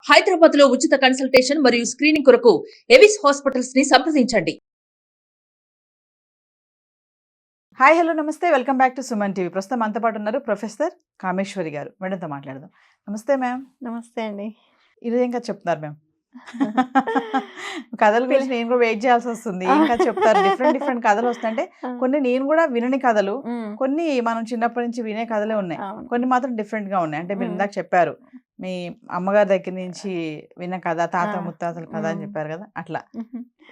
హైదరాబాద్ లో ఉచిత కన్సల్టేషన్ మరియు స్క్రీనింగ్ కొరకు ఎవిస్ హాస్పిటల్స్ ని సంప్రదించండి. హాయ్ హలో నమస్తే welcome back to Suman TV. ప్రస్తుతం మనతో పాటు ఉన్నారు ప్రొఫెసర్ కామేశ్వరి గారు. మేడంతో మాట్లాడదాం. నమస్తే మ్యామ్. నమస్తే అండి. ఈరోజు ఏం కథ చెప్తున్నారు మ్యామ్? కథల గురించి నేను కూడా వెయిట్ చేయాల్సి వస్తుంది. ఏం కథ చెప్తారు? డిఫరెంట్ కథలు వస్తుంటే కొన్ని నేను కూడా వినని కథలు, కొన్ని మనం చిన్నప్పటి నుంచి వినే కథలే ఉన్నాయి, కొన్ని మాత్రం డిఫరెంట్ గా ఉన్నాయి. అంటే మీరు ఇందాక చెప్పారు మీ అమ్మగారి దగ్గర నుంచి విన్న కథ, తాత ముత్తాతల కథ అని చెప్పారు కదా, అట్లా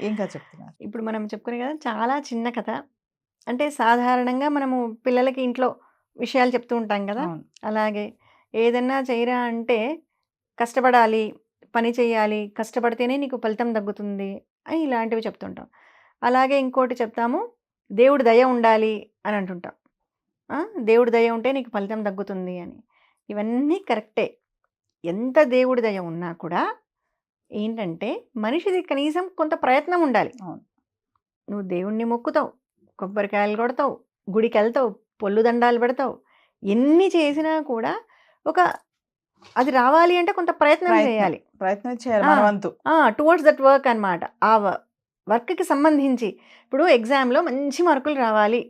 ఏం కథ చెప్తున్నారు? ఇప్పుడు మనం చెప్పుకునే కదా చాలా చిన్న కథ. అంటే సాధారణంగా మనము పిల్లలకి ఇంట్లో విషయాలు చెప్తూ ఉంటాం కదా, అలాగే ఏదన్నా చేయరా అంటే కష్టపడాలి, పని చేయాలి, కష్టపడితేనే నీకు ఫలితం తగ్గుతుంది అని ఇలాంటివి చెప్తుంటాం. అలాగే ఇంకోటి చెప్తాము, దేవుడి దయ ఉండాలి అని అంటుంటాం. దేవుడి దయ ఉంటే నీకు ఫలితం తగ్గుతుంది అని. ఇవన్నీ కరెక్టే. ఎంత దేవుడి దయ ఉన్నా కూడా ఏంటంటే మనిషిది కనీసం కొంత ప్రయత్నం ఉండాలి. నువ్వు దేవుణ్ణి మొక్కుతావు, కొబ్బరికాయలు కొడతావు, గుడికి వెళ్తావు, పొల్లు దండాలు పెడతావు, ఎన్ని చేసినా కూడా ఒక అది రావాలి అంటే కొంత ప్రయత్నం చేయాలి. టువర్డ్స్ దట్ వర్క్ అనమాట. ఆ వర్క్కి సంబంధించి ఇప్పుడు ఎగ్జామ్లో మంచి మార్కులు రావాలి,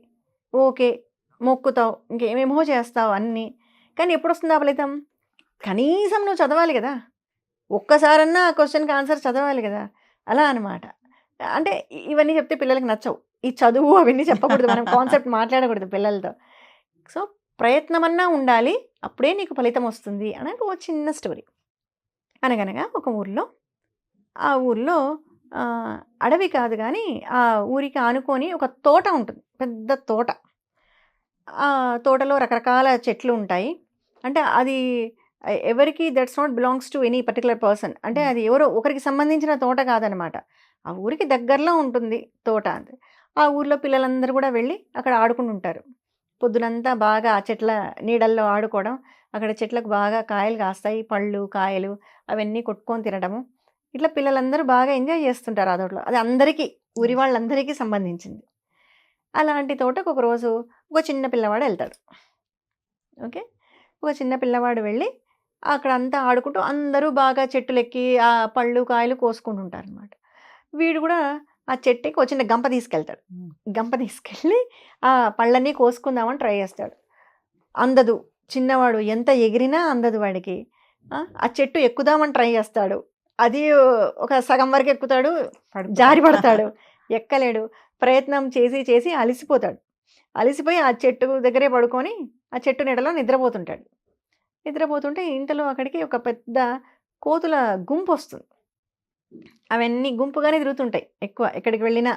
ఓకే మొక్కుతావు, ఇంకేమేమో చేస్తావు అన్నీ, కానీ ఎప్పుడు వస్తుంది ఆ ఫలితం? కనీసం నువ్వు చదవాలి కదా, ఒక్కసారన్నా ఆ క్వశ్చన్కి ఆన్సర్ చదవాలి కదా, అలా అనమాట. అంటే ఇవన్నీ చెప్తే పిల్లలకి నచ్చవు. ఈ చదువు అవన్నీ చెప్పకూడదు, మనం కాన్సెప్ట్ మాట్లాడకూడదు పిల్లలతో. సో ప్రయత్నమన్నా ఉండాలి, అప్పుడే నీకు ఫలితం వస్తుంది అని ఒక చిన్న స్టోరీ. అనగనగా ఒక ఊర్లో, ఆ ఊర్లో అడవి కాదు కానీ ఆ ఊరికి ఆనుకొని ఒక తోట ఉంటుంది, పెద్ద తోట. ఆ తోటలో రకరకాల చెట్లు ఉంటాయి. అంటే అది ఎవరికి that's not belongs to any particular person. అంటే అది ఎవరో ఒకరికి సంబంధించిన తోట కాదనమాట, ఆ ఊరికి దగ్గరలో ఉంటుంది తోట. అంతే. ఆ ఊర్లో పిల్లలందరూ కూడా వెళ్ళి అక్కడ ఆడుకుంటుంటారు. పొద్దునంతా బాగా ఆ చెట్ల నీడల్లో ఆడుకోవడం, అక్కడ చెట్లకు బాగా కాయలు కాస్తాయి, పళ్ళు కాయలు అవన్నీ కొట్టుకొని తినడము, ఇట్లా పిల్లలందరూ బాగా ఎంజాయ్ చేస్తుంటారు ఆ తోటలో. అది అందరికీ, ఊరి వాళ్ళందరికీ సంబంధించింది. అలాంటి తోటకు ఒకరోజు ఒక చిన్న పిల్లవాడు వెళ్తాడు. ఓకే, ఒక చిన్న పిల్లవాడు వెళ్ళి అక్కడ అంతా ఆడుకుంటూ అందరూ బాగా చెట్టులెక్కి ఆ పళ్ళు కాయలు కోసుకుంటుంటారు అనమాట. వీడు కూడా ఆ చెట్టుకి ఒక చిన్న గంప తీసుకెళ్తాడు. గంప తీసుకెళ్ళి ఆ పళ్ళన్నీ కోసుకుందామని ట్రై చేస్తాడు. అందదు, చిన్నవాడు ఎంత ఎగిరినా అందదు వాడికి. ఆ చెట్టు ఎక్కుదామని ట్రై చేస్తాడు, అది ఒక సగం వరకు ఎక్కుతాడు, జారి పడతాడు, ఎక్కలేడు. ప్రయత్నం చేసి చేసి అలసిపోతాడు. అలసిపోయి ఆ చెట్టు దగ్గరే పడుకొని ఆ చెట్టు నీడలో నిద్రపోతుంటాడు. నిద్రపోతుంటే ఇంతలో అక్కడికి ఒక పెద్ద కోతుల గుంపు వస్తుంది. అవన్నీ గుంపుగానే తిరుగుతుంటాయి ఎక్కువ, ఎక్కడికి వెళ్ళినా.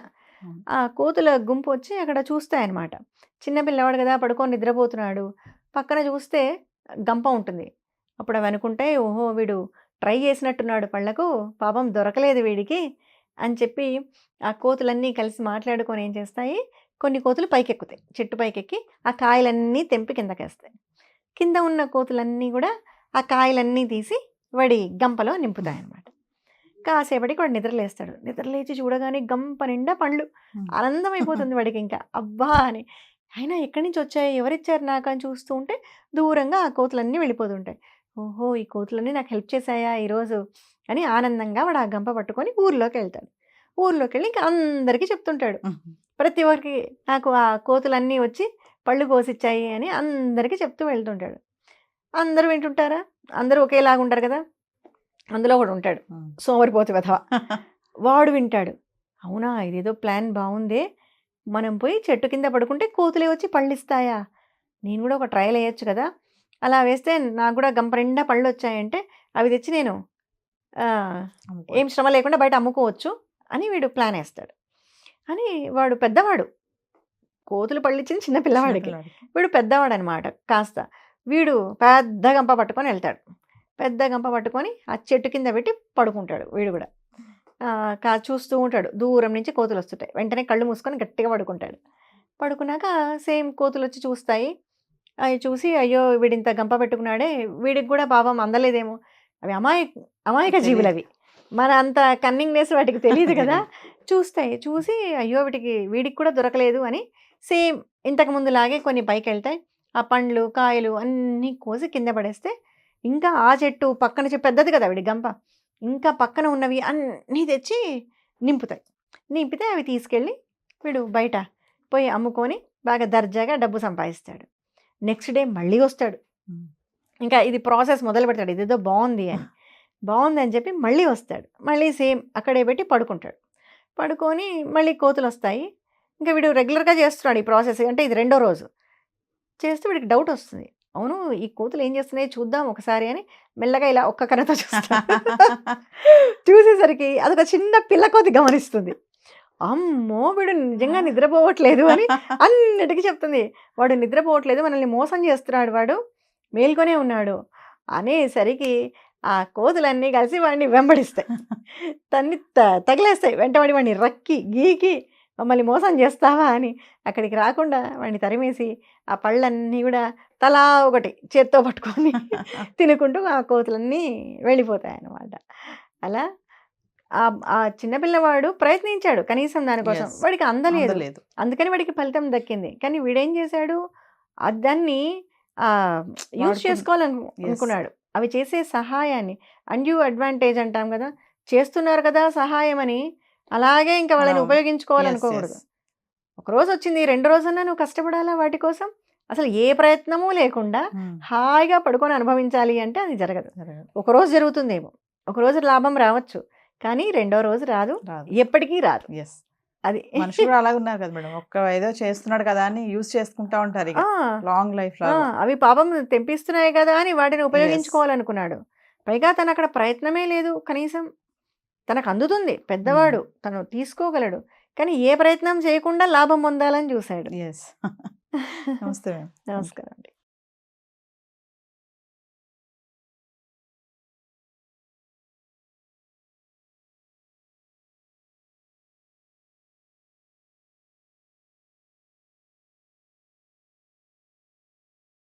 ఆ కోతుల గుంపు వచ్చి అక్కడ చూస్తాయన్నమాట. చిన్నపిల్లవాడు కదా, పడుకొని నిద్రపోతున్నాడు. పక్కన చూస్తే గంప ఉంటుంది. అప్పుడు అవి అనుకుంటాయి, ఓహో వీడు ట్రై చేసినట్టున్నాడు పళ్ళకు, పాపం దొరకలేదు వీడికి అని చెప్పి ఆ కోతులన్నీ కలిసి మాట్లాడుకొని ఏం చేస్తాయి, కొన్ని కోతులు పైకెక్కుతాయి, చెట్టు పైకెక్కి ఆ కాయలన్నీ తెంపి కిందకేస్తాయి. కింద ఉన్న కోతులన్నీ కూడా ఆ కాయలన్నీ తీసి వాడి గంపలో నింపుతాయి అన్నమాట. కాసేపటికి వాడు నిద్రలేస్తాడు. నిద్రలేచి చూడగానే గంప నిండా పండ్లు. ఆనందం అయిపోతుంది వాడికి. ఇంకా అబ్బా అని, అయినా ఎక్కడి నుంచి వచ్చాయి, ఎవరిచ్చారు నాకు అని చూస్తూ ఉంటే దూరంగా ఆ కోతులన్నీ వెళ్ళిపోతుంటాయి. ఓహో ఈ కోతులన్నీ నాకు హెల్ప్ చేశాయా ఈరోజు అని ఆనందంగా వాడు ఆ గంప పట్టుకొని ఊర్లోకి వెళ్తాడు. ఊర్లోకి వెళ్ళి ఇంకా అందరికీ చెప్తుంటాడు, ప్రతి ఒక్కరికి నాకు ఆ కోతులన్నీ వచ్చి పళ్ళు కోసిచ్చాయి అని అందరికీ చెప్తూ వెళ్తుంటాడు. అందరూ వింటుంటారా? అందరూ ఒకేలాగా ఉంటారు కదా, అందులో ఒకడు ఉంటాడు సోమరిపోతు వెధవ. వాడు వింటాడు, అవునా ఇదేదో ప్లాన్ బాగుందే, మనం పోయి చెట్టు కింద పడుకుంటే కోతులే వచ్చి పళ్ళు ఇస్తాయా, నేను కూడా ఒక ట్రయల్ వేయచ్చు కదా, అలా వేస్తే నాకు కూడా గంప నిండా పళ్ళు వచ్చాయంటే అవి తెచ్చి నేను ఏం శ్రమ లేకుండా బయట అమ్ముకోవచ్చు అని వీడు ప్లాన్ వేస్తాడు. అని వాడు పెద్దవాడు, కోతులు పళ్ళు ఇచ్చింది చిన్న పిల్లవాడికి, వీడు పెద్దవాడు అనమాట కాస్త. వీడు పెద్ద గంప పట్టుకొని వెళ్తాడు. పెద్ద గంప పట్టుకొని ఆ చెట్టు కింద పెట్టి పడుకుంటాడు. వీడు కూడా చూస్తూ ఉంటాడు, దూరం నుంచి కోతులు వస్తుంటాయి, వెంటనే కళ్ళు మూసుకొని గట్టిగా పడుకుంటాడు. పడుకున్నాక సేమ్ కోతులు వచ్చి చూస్తాయి. అవి చూసి అయ్యో వీడింత గంప పెట్టుకున్నాడే, వీడికి కూడా పాపం అందలేదేమో, అవి అమాయక జీవులు, అవి మన అంత కన్నింగ్నెస్ వాటికి తెలియదు కదా. చూస్తాయి, చూసి అయ్యో వీడికి కూడా దొరకలేదు అని సేమ్ ఇంతకు ముందులాగే కొన్ని పైకి వెళ్తాయి. ఆ పండ్లు కాయలు అన్నీ కోసి కింద పడేస్తే ఇంకా ఆ చెట్టు పక్కన పెద్దది కదా ఆవిడ గంప, ఇంకా పక్కన ఉన్నవి అన్నీ తెచ్చి నింపుతాయి. నింపితే అవి తీసుకెళ్ళి వీడు బయట పోయి అమ్ముకొని బాగా దర్జాగా డబ్బు సంపాదిస్తాడు. నెక్స్ట్ డే మళ్ళీ వస్తాడు, ఇంకా ఇది ప్రాసెస్ మొదలు పెడతాడు, ఇదేదో బాగుంది అని చెప్పి మళ్ళీ వస్తాడు. మళ్ళీ సేమ్ అక్కడే పెట్టి పడుకుంటాడు. పడుకొని మళ్ళీ కోతులు వస్తాయి. ఇంకా వీడు రెగ్యులర్గా చేస్తున్నాడు ఈ ప్రాసెస్. అంటే ఇది రెండో రోజు చేస్తే వీడికి డౌట్ వస్తుంది, అవును ఈ కోతులు ఏం చేస్తున్నాయి చూద్దాం ఒకసారి అని మెల్లగా ఇలా ఒక్క కన్నతో చూస్తాడు. చూసేసరికి అదొక చిన్న పిల్ల కోతి గమనిస్తుంది. అమ్మో వీడు నిజంగా నిద్రపోవట్లేదు అని అన్నిటికీ చెప్తుంది. వాడు నిద్రపోవట్లేదు, మనల్ని మోసం చేస్తున్నాడు, వాడు మేల్కొనే ఉన్నాడు అనేసరికి ఆ కోతులన్నీ కలిసి వాడిని వెంబడిస్తాయి, తన్ని తగిలేస్తాయి, వెంటబడి వాడిని రక్కి గీకి మమ్మల్ని మోసం చేస్తావా అని అక్కడికి రాకుండా వాడిని తరిమేసి ఆ పళ్ళన్నీ కూడా తలా ఒకటి చేత్తో పట్టుకొని తినుకుంటూ ఆ కోతులన్నీ వెళ్ళిపోతాయి అన్నమాట. అలా ఆ చిన్నపిల్లవాడు ప్రయత్నించాడు కనీసం దానికోసం, వాడికి అందలేదు, అందుకని వాడికి ఫలితం దక్కింది. కానీ వీడేం చేశాడు, దాన్ని యూజ్ చేసుకోవాలనుకున్నాడు. అవి చేసే సహాయాన్ని అన్డ్యూ అడ్వాంటేజ్ అంటాం కదా, చేస్తున్నారు కదా సహాయం అని అలాగే ఇంకా వాళ్ళని ఉపయోగించుకోవాలనుకోకూడదు. ఒకరోజు వచ్చింది, 2 రోజున్నా నువ్వు కష్టపడాలా వాటి కోసం, అసలు ఏ ప్రయత్నమూ లేకుండా హాయిగా పడుకొని అనుభవించాలి అంటే అది జరగదు. ఒకరోజు జరుగుతుందేమో, ఒకరోజు లాభం రావచ్చు, కానీ రెండో రోజు రాదు, ఎప్పటికీ రాదు. అది మనుషులు అలాగే ఉన్నారు కదా మేడం, ఒక్క ఏదో చేస్తున్నాడు కదా అని యూజ్ చేసుకుంటా ఉంటారు లాంగ్ లైఫ్ లో. అవి పాపం తెంపిస్తున్నాయి కదా అని వాటిని ఉపయోగించుకోవాలనుకున్నాడు. పైగా తను అక్కడ ప్రయత్నమే లేదు, కనీసం తనకు అందుతుంది, పెద్దవాడు తను తీసుకోగలడు, కానీ ఏ ప్రయత్నం చేయకుండా లాభం పొందాలని చూశాడు. నమస్తే. నమస్కారం అండి.